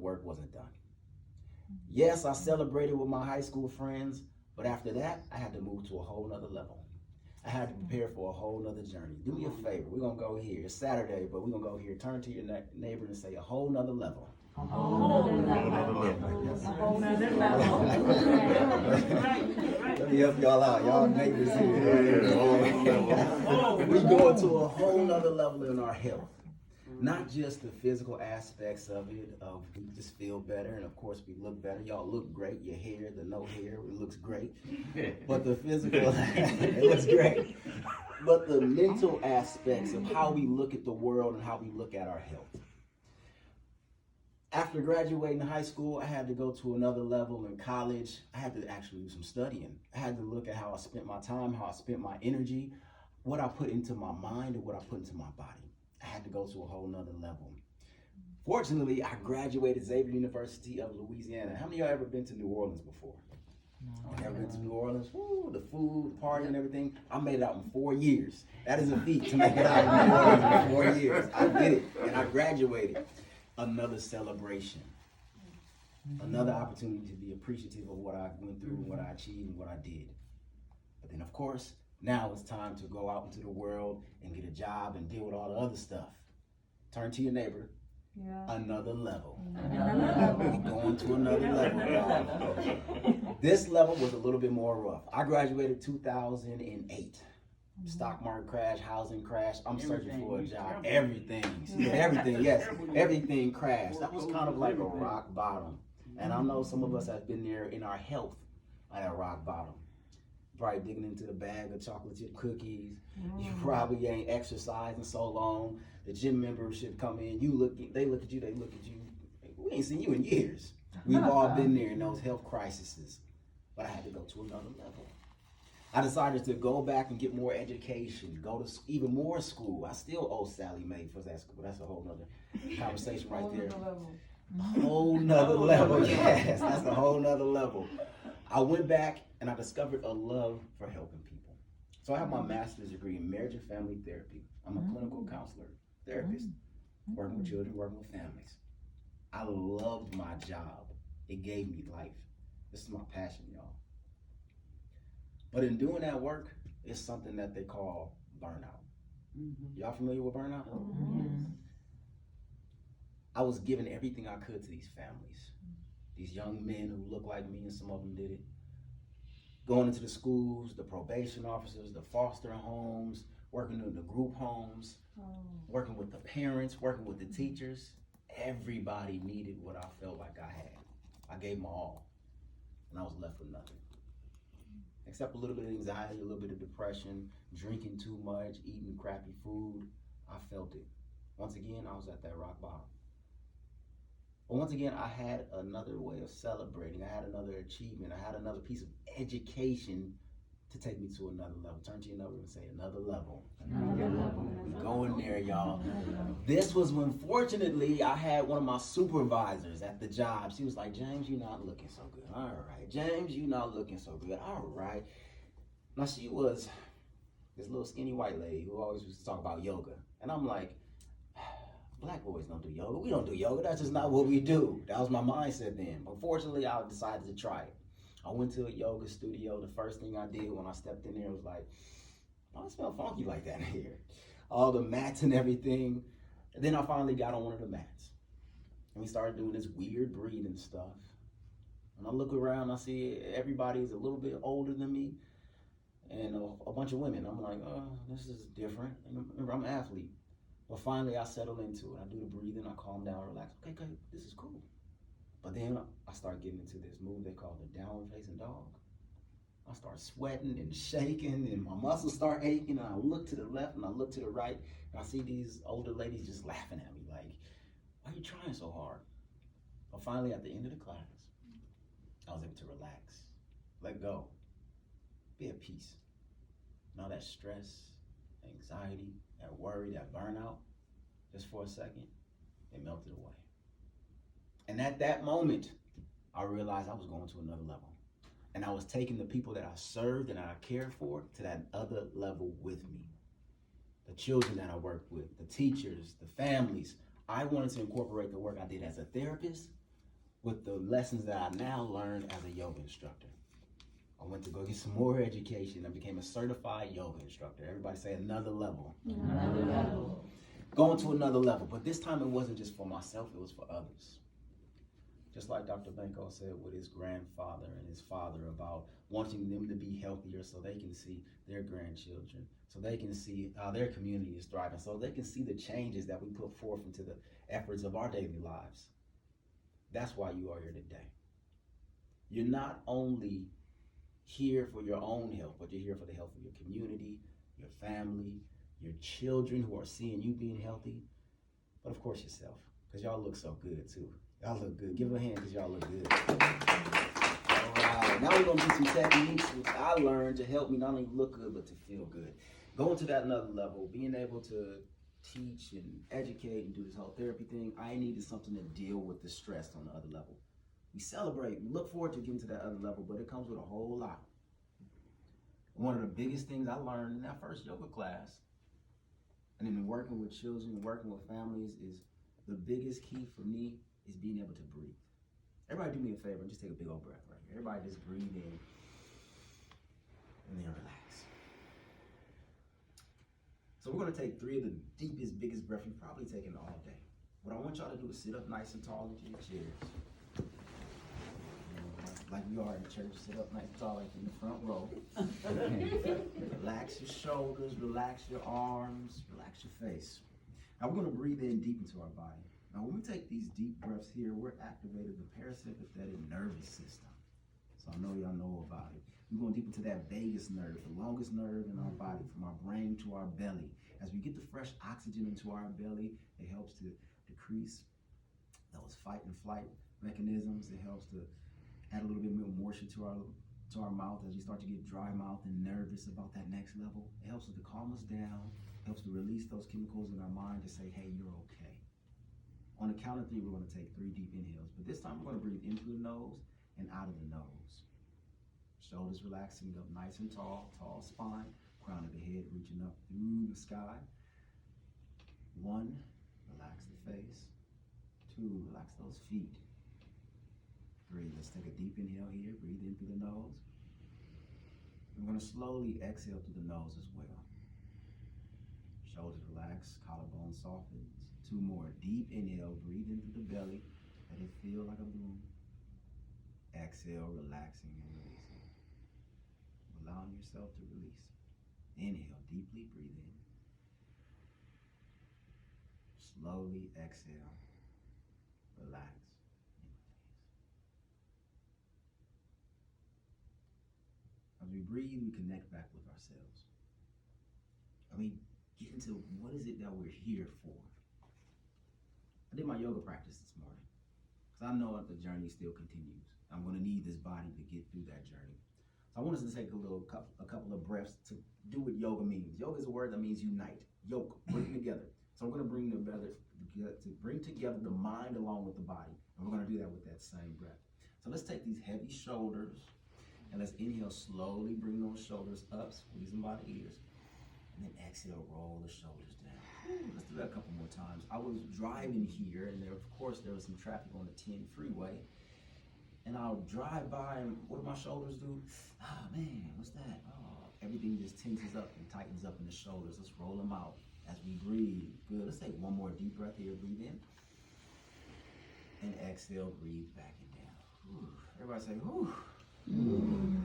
work wasn't done. Yes, I celebrated with my high school friends, but after that, I had to move to a whole nother level. I had to prepare for a whole nother journey. Do me a favor. We're going to go here. It's Saturday, but we're going to go here. Turn to your neighbor and say a whole nother level. A whole nother level. Let me help y'all out. Y'all neighbors here. We go to a whole nother level in our health. Not just the physical aspects of it, of we just feel better, and of course we look better. Y'all look great. Your hair, the no hair, it looks great. But the physical, it looks great. But the mental aspects of how we look at the world and how we look at our health. After graduating high school, I had to go to another level in college. I had to actually do some studying. I had to look at how I spent my time, how I spent my energy, what I put into my mind and what I put into my body. I had to go to a whole nother level. Fortunately, I graduated Xavier University of Louisiana. How many of y'all ever been to New Orleans before? Ever been to New Orleans? Woo, the food, the party and everything. I made it out in 4 years. That is a feat to make it out in New Orleans in 4 years. I did it and I graduated. Another celebration. Another opportunity to be appreciative of what I went through, what I achieved, and what I did. But then of course, now it's time to go out into the world and get a job and deal with all the other stuff. Turn to your neighbor. Yeah. Another level. We're going to another level. This level was a little bit more rough. I graduated 2008. Stock market crash, housing crash. I'm searching for a job. Everything. Everything crashed. That was kind of like a rock bottom. And I know some of us have been there in our health at a rock bottom. Probably digging into the bag of chocolate chip cookies. You probably ain't exercised in so long. The gym membership come in, they look at you. We ain't seen you in years. We've all been there in those health crises. But I had to go to another level. I decided to go back and get more education, go to even more school. I still owe Sally Mae for that school. That's a whole nother conversation right there. Whole nother level, yes, that's a whole nother level. I went back and I discovered a love for helping people. So I have my master's degree in marriage and family therapy. I'm a clinical counselor, therapist, working with children, working with families. I loved my job. It gave me life. This is my passion, y'all. But in doing that work, it's something that they call burnout. Y'all familiar with burnout? I was giving everything I could to these families. These young men who look like me, and some of them did it. Going into the schools, the probation officers, the foster homes, working in the group homes, working with the parents, working with the teachers. Everybody needed what I felt like I had. I gave my all, and I was left with nothing. Except a little bit of anxiety, a little bit of depression, drinking too much, eating crappy food. I felt it. Once again, I was at that rock bottom. But once again, I had another way of celebrating. I had another achievement. I had another piece of education to take me to another level. Turn to your neighbor and say, another level. Another level. We're going there, y'all. This was when, fortunately, I had one of my supervisors at the job. She was like, James, you're not looking so good. All right. James, you're not looking so good. All right. Now, she was this little skinny white lady who always used to talk about yoga. And I'm like, black boys don't do yoga. We don't do yoga. That's just not what we do. That was my mindset then. But fortunately, I decided to try it. I went to a yoga studio. The first thing I did when I stepped in there was like, why does it smell funky like that in here? All the mats and everything. And then I finally got on one of the mats. And we started doing this weird breathing stuff. And I look around, I see everybody is a little bit older than me. And a bunch of women. I'm like, oh, this is different. And remember, I'm an athlete. But finally, I settle into it. I do the breathing, I calm down, relax. Okay, this is cool. But then I start getting into this move they call the downward facing dog. I start sweating and shaking, and my muscles start aching, and I look to the left and I look to the right, and I see these older ladies just laughing at me like, why are you trying so hard? But finally, at the end of the class, I was able to relax, let go, be at peace. And all that stress, anxiety, that worry, that burnout, just for a second, it melted away. And at that moment, I realized I was going to another level. And I was taking the people that I served and I cared for to that other level with me. The children that I worked with, the teachers, the families. I wanted to incorporate the work I did as a therapist with the lessons that I now learned as a yoga instructor. I went to go get some more education. I became a certified yoga instructor. Everybody say another level. Another level. Going to another level. But this time it wasn't just for myself, it was for others. Just like Dr. Banko said with his grandfather and his father about wanting them to be healthier so they can see their grandchildren, so they can see how their community is thriving, so they can see the changes that we put forth into the efforts of our daily lives. That's why you are here today. You're not only here for your own health, but you're here for the health of your community, your family, your children who are seeing you being healthy, but of course yourself, because y'all look so good too. Y'all look good. Give a hand because y'all look good. All right, now we're going to do some techniques which I learned to help me not only look good, but to feel good. Going to that another level, being able to teach and educate and do this whole therapy thing, I needed something to deal with the stress on the other level. We celebrate, we look forward to getting to that other level, but it comes with a whole lot. One of the biggest things I learned in that first yoga class, and in working with children, working with families, is the biggest key for me is being able to breathe. Everybody do me a favor and just take a big old breath right here. Everybody just breathe in and then relax. So we're gonna take 3 of the deepest, biggest breaths you've probably taken all day. What I want y'all to do is sit up nice and tall into your chairs. Like we are in church, sit up nice and tall like in the front row. Relax your shoulders, relax your arms, relax your face. Now we're gonna breathe in deep into our body. Now when we take these deep breaths here, we're activating the parasympathetic nervous system. So I know y'all know about it. We're going deep into that vagus nerve, the longest nerve in our body, from our brain to our belly. As we get the fresh oxygen into our belly, it helps to decrease those fight and flight mechanisms. It helps to add a little bit more moisture to our mouth as you start to get dry mouth and nervous about that next level. It helps us to calm us down, helps to release those chemicals in our mind to say, hey, you're okay. On the count of 3, we're going to take 3 deep inhales, but this time we're going to breathe into the nose and out of the nose. Shoulders relaxing up nice and tall, tall spine, crown of the head reaching up through the sky. 1, relax the face. 2, relax those feet. 3, let's take a deep inhale here, breathe in through the nose. We're going to slowly exhale through the nose as well. Shoulders relax, collarbone softens. 2 more, deep inhale, breathe in through the belly, let it feel like a balloon. Exhale, relaxing and releasing. Allowing yourself to release. Inhale, deeply breathe in. Slowly exhale, relax and release. As we breathe, we connect back with ourselves. And we get into what is it that we're here for. I did my yoga practice this morning because I know that the journey still continues. I'm going to need this body to get through that journey. So I want us to take a couple of breaths to do what yoga means. Yoga is a word that means unite. Yoke, bring together. So I'm going to bring together the mind along with the body. And we're going to do that with that same breath. So let's take these heavy shoulders and let's inhale slowly, bring those shoulders up, squeeze them by the ears. And then exhale, roll the shoulders down. Let's do that a couple more times. I was driving here, and there was some traffic on the 10 freeway. And I'll drive by, and what do my shoulders do? Ah, man, what's that? Oh, everything just tenses up and tightens up in the shoulders. Let's roll them out as we breathe. Good. Let's take one more deep breath here. Breathe in. And exhale, breathe back and down. Whew. Everybody say, whew.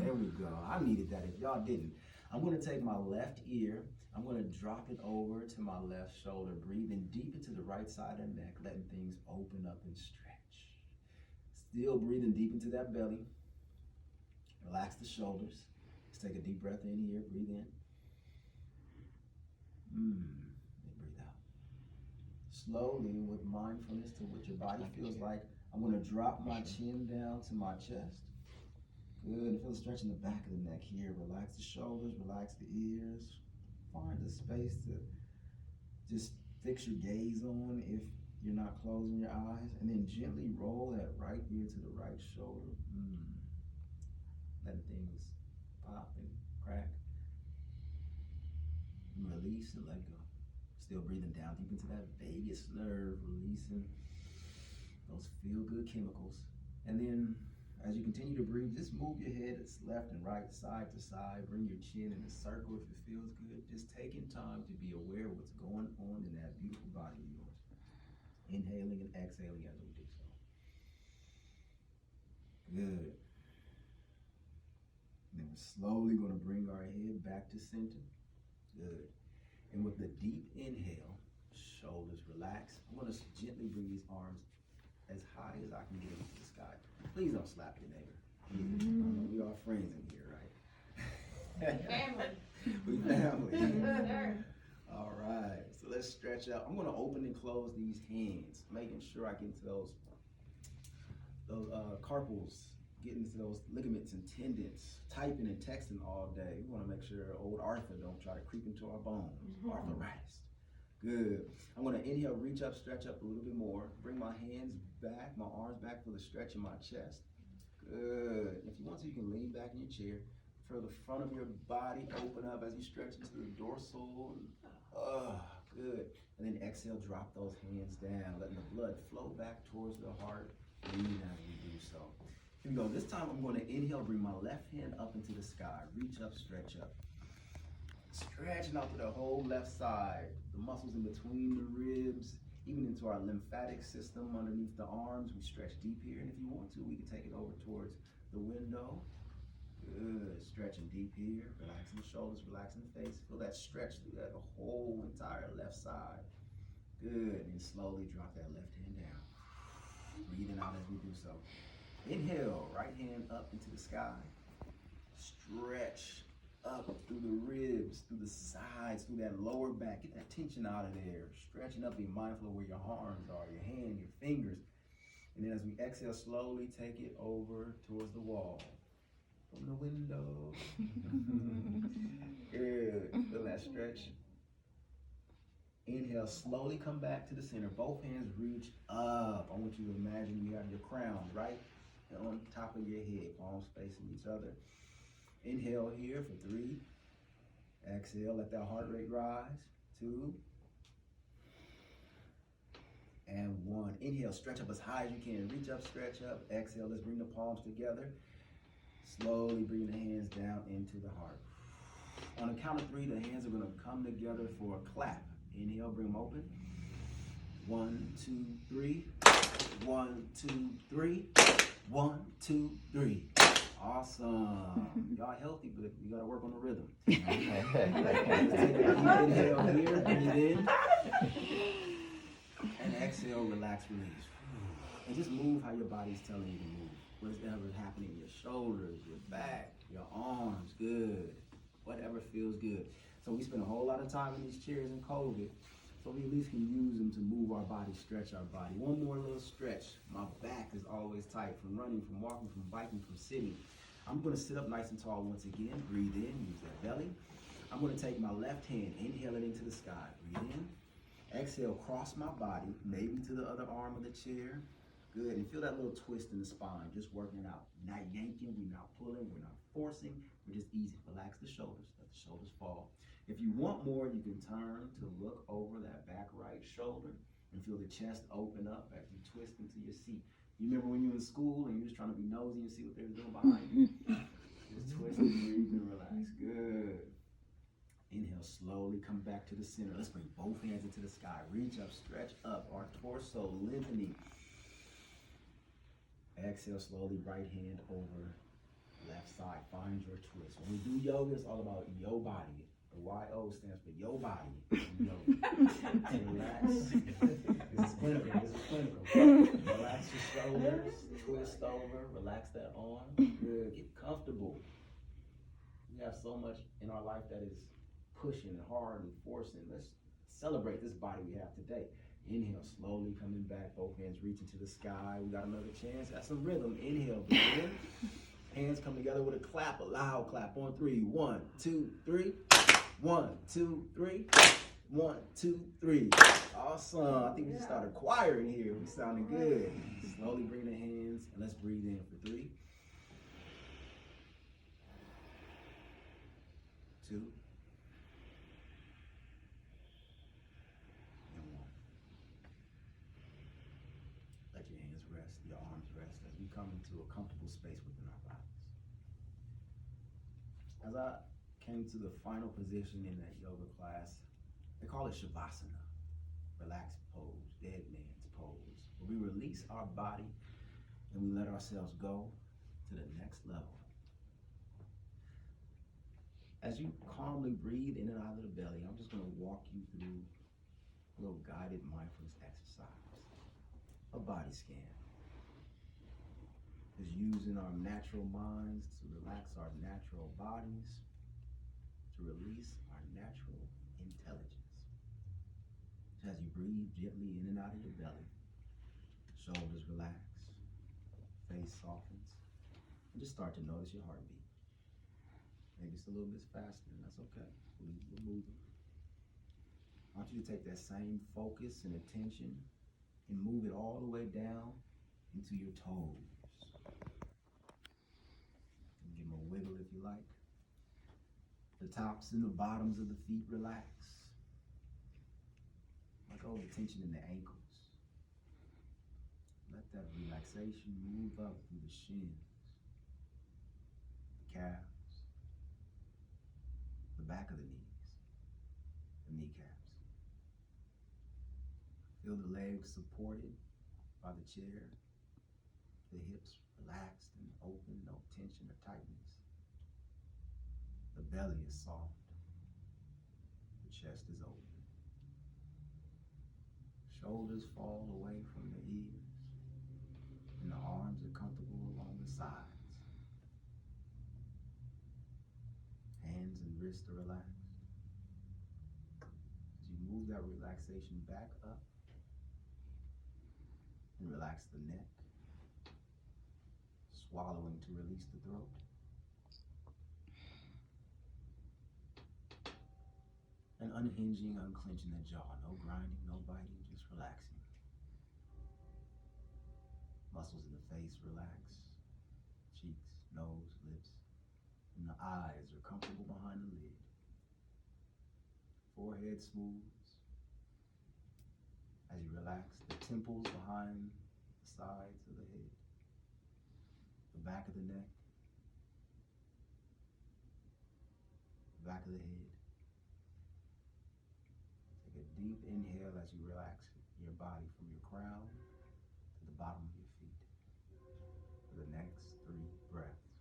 There we go. I needed that if y'all didn't. I'm going to take my left ear. I'm going to drop it over to my left shoulder, breathing deep into the right side of the neck, letting things open up and stretch. Still breathing deep into that belly. Relax the shoulders. Let's take a deep breath in here. Breathe in. And breathe out. Slowly, with mindfulness to what your body feels like, I'm going to drop my chin down to my chest. Good. Feel the stretch in the back of the neck here. Relax the shoulders, relax the ears. Find a space to just fix your gaze on if you're not closing your eyes. And then gently roll that right ear to the right shoulder. Letting things pop and crack. And release and let go. Still breathing down deep into that vagus nerve, releasing those feel-good chemicals. And then as you continue to breathe, just move your head left and right, side to side. Bring your chin in a circle if it feels good. Just taking time to be aware of what's going on in that beautiful body of yours. Inhaling and exhaling as we do so. Good. And then we're slowly going to bring our head back to center. Good. And with the deep inhale, shoulders relax. I'm going to gently bring these arms as high as I can get into the sky. Please don't slap your neighbor. We are friends in here, right? Family. We family. Yes, sir. All right. So let's stretch out. I'm going to open and close these hands, making sure I get into those carpals, get into those ligaments and tendons. Typing and texting all day. We want to make sure old Arthur don't try to creep into our bones. Arthritis. Good. I'm going to inhale, reach up, stretch up a little bit more. Bring my hands back, my arms back for the stretch in my chest. Good. If you want to, you can lean back in your chair. Feel the front of your body open up as you stretch into the dorsal. Good. And then exhale, drop those hands down, letting the blood flow back towards the heart. Breathe as we do so. Here we go. This time I'm going to inhale, bring my left hand up into the sky. Reach up, stretch up. Stretching out to the whole left side, the muscles in between the ribs, even into our lymphatic system underneath the arms. We stretch deep here, and if you want to, we can take it over towards the window. Good, stretching deep here, relaxing the shoulders, relaxing the face. Feel that stretch through that whole entire left side. Good, and slowly drop that left hand down. Breathing out as we do so. Inhale, right hand up into the sky. Stretch up through the ribs, through the sides, through that lower back. Get that tension out of there. Stretching up, be mindful of where your arms are, your hand, your fingers. And then as we exhale, slowly take it over towards the wall. From the window. Good. Feel that stretch. Inhale, slowly come back to the center. Both hands reach up. I want you to imagine you have your crown right on top of your head, palms facing each other. Inhale here for 3. Exhale, let that heart rate rise. 2. And 1. Inhale, stretch up as high as you can. Reach up, stretch up. Exhale, let's bring the palms together. Slowly bring the hands down into the heart. On a count of 3, the hands are going to come together for a clap. Inhale, bring them open. 1, 2, 3. 1, 2, 3. 1, 2, 3. Awesome. Y'all healthy, but you gotta work on the rhythm. Take a deep inhale here, breathe in. And exhale, relax, release. And just move how your body's telling you to move. Whatever's happening in your shoulders, your back, your arms, good. Whatever feels good. So we spend a whole lot of time in these chairs in COVID, so we at least can use them to move our body, stretch our body. One more little stretch. My back is always tight from running, from walking, from biking, from sitting. I'm going to sit up nice and tall once again. Breathe in, use that belly. I'm going to take my left hand, inhale it into the sky. Breathe in. Exhale, cross my body, maybe to the other arm of the chair. Good, and feel that little twist in the spine, just working it out. Not yanking, we're not pulling, we're not forcing, we're just easy. Relax the shoulders, let the shoulders fall. If you want more, you can turn to look over that back right shoulder and feel the chest open up as you twist into your seat. You remember when you were in school and you was trying to be nosy and see what they were doing behind you? Just twist and breathe and relax. Good. Inhale, slowly come back to the center. Let's bring both hands into the sky. Reach up, stretch up, our torso lengthening. Exhale, slowly, right hand over left side. Find your twist. When we do yoga, it's all about your body. The Y-O stands for your body. Yoga. Relax. This is clinical. Relax your shoulders, twist over, relax that arm. Good. Get comfortable. We have so much in our life that is pushing and hard and forcing. Let's celebrate this body we have today. Inhale, slowly coming back, both hands reaching to the sky. We got another chance. That's some rhythm. Inhale, begin. Hands come together with a clap, a loud clap on 3. 1, 2, 3. 1, 2, 3. 1, 2, 3. Awesome. I think we just started choir in here. We sounding good. Slowly bring the hands and let's breathe in for 3, 2, and 1. Let your hands rest, your arms rest as we come into a comfortable space within our bodies. As I came to the final position in that yoga class, they call it Shavasana, relaxed pose, dead man's pose, where we release our body and we let ourselves go to the next level. As you calmly breathe in and out of the belly, I'm just going to walk you through a little guided mindfulness exercise, a body scan. Is using our natural minds to relax our natural bodies, to release our natural intelligence. So as you breathe gently in and out of your belly, shoulders relax, face softens, and just start to notice your heartbeat. Maybe it's a little bit faster, and that's okay. We're moving. I want you to take that same focus and attention and move it all the way down into your toes. Give them a wiggle if you like. The tops and the bottoms of the feet relax. Let go of the tension in the ankles. Let that relaxation move up through the shins, the calves, the back of the knees, the kneecaps. Feel the legs supported by the chair, the hips relaxed and open, no tension or tightness. The belly is soft, the chest is open. Shoulders fall away from the ears, and the arms are comfortable along the sides. Hands and wrists are relaxed. As you move that relaxation back up, and relax the neck, swallowing to release the throat. And unhinging, unclenching the jaw. No grinding, no biting, just relaxing. Muscles in the face relax. Cheeks, nose, lips, and the eyes are comfortable behind the lid. Forehead smooths. As you relax the temples behind the sides of the head. The back of the neck. The back of the head. Take a deep inhale as you relax your body from your crown to the bottom of your feet for the next 3 breaths.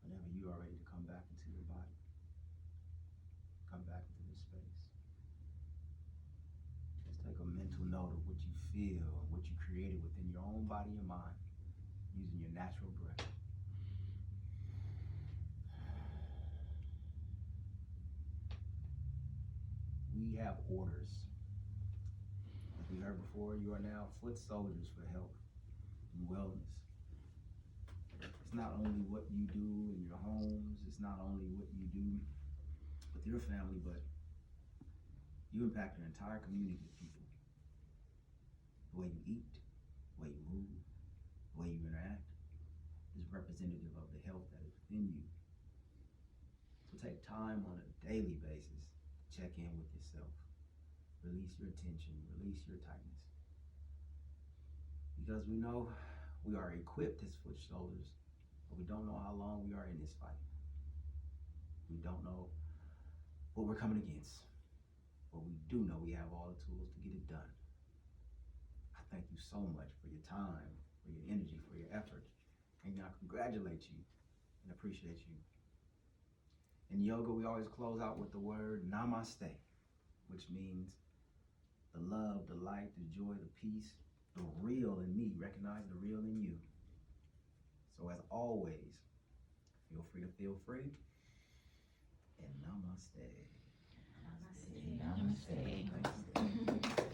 Whenever you are ready to come back into your body, come back into this space. Just take a mental note of what you feel and what you created within your own body and mind using your natural breath. We have orders. As we heard before, you are now foot soldiers for health and wellness. It's not only what you do in your homes, it's not only what you do with your family, but you impact your entire community of people. The way you eat, the way you move, the way you interact is representative of the health that is within you. So take time on a daily basis to check in with yourself. Release your tension, release your tightness. Because we know we are equipped as foot soldiers, but we don't know how long we are in this fight. We don't know what we're coming against, but we do know we have all the tools to get it done. I thank you so much for your time, for your energy, for your effort, and I congratulate you and appreciate you. In yoga, we always close out with the word namaste, which means the love, the light, the joy, the peace, the real in me. Recognize the real in you. So as always, feel free to feel free. And namaste. Namaste. Namaste. Thank you.